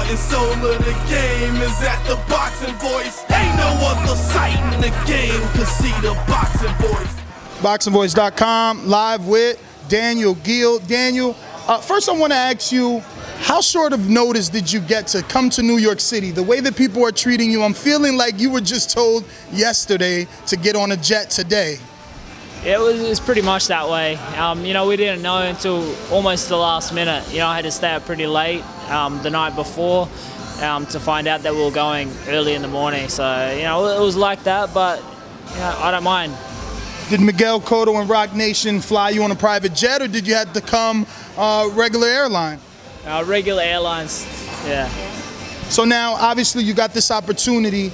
and soul of the game is at the Boxing Voice. Ain't no other site in the game could see the Boxing Voice. BoxingVoice.com, live with Daniel Geale. Daniel, first I want to ask you, how short of notice did you get to come to New York City? The way that people are treating you, I'm feeling like you were just told yesterday to get on a jet today. It was pretty much that way. We didn't know until almost the last minute. I had to stay up pretty late the night before to find out that we were going early in the morning. So, it was like that, but I don't mind. Did Miguel Cotto and Rock Nation fly you on a private jet, or did you have to come regular airline? Regular airlines, yeah. So now, obviously, you got this opportunity.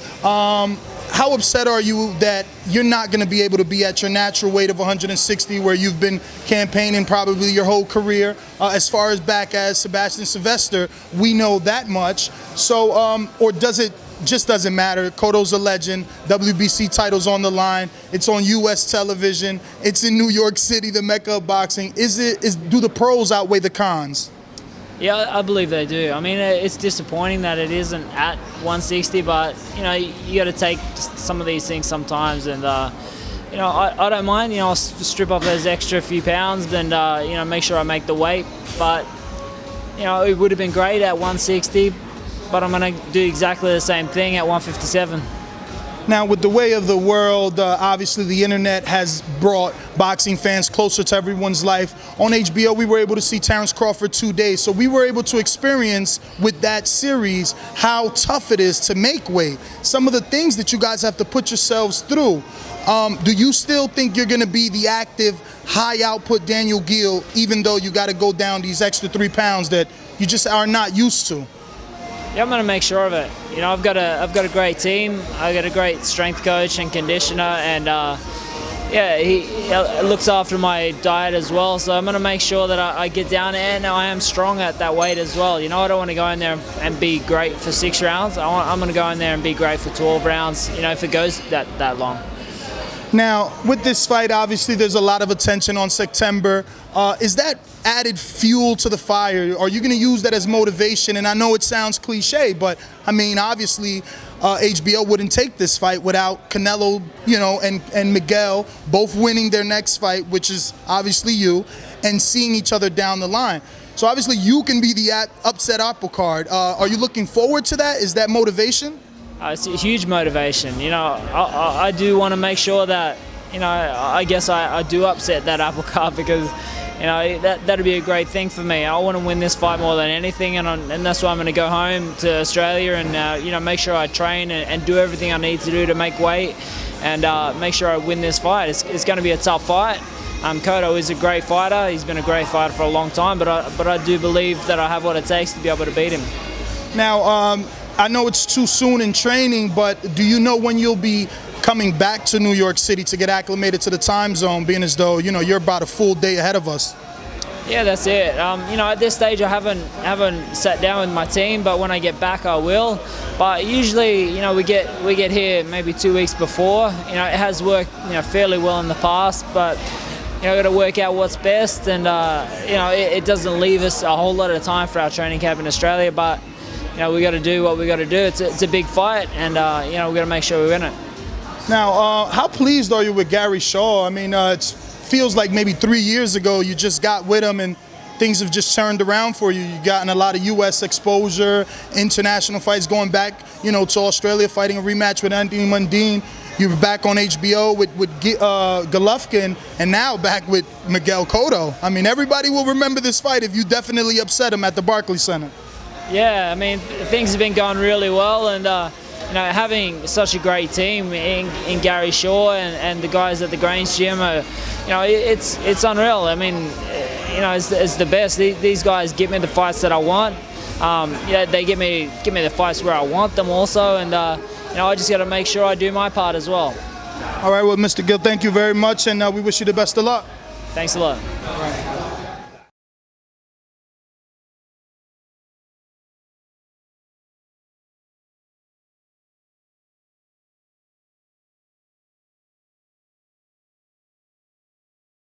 How upset are you that you're not going to be able to be at your natural weight of 160, where you've been campaigning probably your whole career? As far as back as Sebastian Sylvester, we know that much. So, or does it just doesn't matter? Cotto's a legend. WBC title's on the line. It's on U.S. television. It's in New York City, the mecca of boxing. Do the pros outweigh the cons? Yeah, I believe they do. I mean, it's disappointing that it isn't at 160, but you got to take some of these things sometimes, and I don't mind. I'll strip off those extra few pounds and make sure I make the weight. But it would have been great at 160, but I'm going to do exactly the same thing at 157. Now, with the way of the world, obviously the internet has brought boxing fans closer to everyone's life. On HBO, we were able to see Terrence Crawford 2 days, so we were able to experience with that series how tough it is to make weight. Some of the things that you guys have to put yourselves through. Do you still think you're going to be the active, high-output Daniel Geale, even though you got to go down these extra 3 pounds that you just are not used to? Yeah, I'm going to make sure of it. I've got a great team. I've got a great strength coach and conditioner, and he looks after my diet as well. So I'm going to make sure that I get down there, and I am strong at that weight as well. I don't want to go in there and be great for 6 rounds. I'm going to go in there and be great for 12 rounds. If it goes that long. Now, with this fight, obviously there's a lot of attention on September. Is that added fuel to the fire? Are you going to use that as motivation? And I know it sounds cliche, but I mean, obviously, HBO wouldn't take this fight without Canelo, and Miguel both winning their next fight, which is obviously you, and seeing each other down the line. So obviously, you can be the upset apple card. Are you looking forward to that? Is that motivation? It's a huge motivation. I do want to make sure that, I guess I do upset that apple cart, because, that'd be a great thing for me. I want to win this fight more than anything, and that's why I'm going to go home to Australia and, make sure I train and do everything I need to do to make weight and make sure I win this fight. It's going to be a tough fight. Cotto is a great fighter. He's been a great fighter for a long time, but I do believe that I have what it takes to be able to beat him. Now, I know it's too soon in training, but do you know when you'll be coming back to New York City to get acclimated to the time zone, being as though, you're about a full day ahead of us? Yeah, that's it. At this stage I haven't sat down with my team, but when I get back I will. But usually, we get here maybe 2 weeks before. It has worked, fairly well in the past, but got to work out what's best, and it doesn't leave us a whole lot of time for our training camp in Australia, but we got to do what we got to do. It's a big fight, and we got to make sure we win it. Now, how pleased are you with Gary Shaw? I mean, it feels like maybe 3 years ago you just got with him and things have just turned around for you. You've gotten a lot of U.S. exposure, international fights, going back, to Australia, fighting a rematch with Anthony Mundine. You were back on HBO with Golovkin, and now back with Miguel Cotto. I mean, everybody will remember this fight if you definitely upset him at the Barclays Center. Yeah, I mean, things have been going really well, and having such a great team in Gary Shaw and the guys at the Grange Gym, it's unreal. I mean, it's the best. These guys give me the fights that I want. They give me the fights where I want them also, and I just got to make sure I do my part as well. All right, well, Mr. Geale, thank you very much, and we wish you the best of luck. Thanks a lot. All right.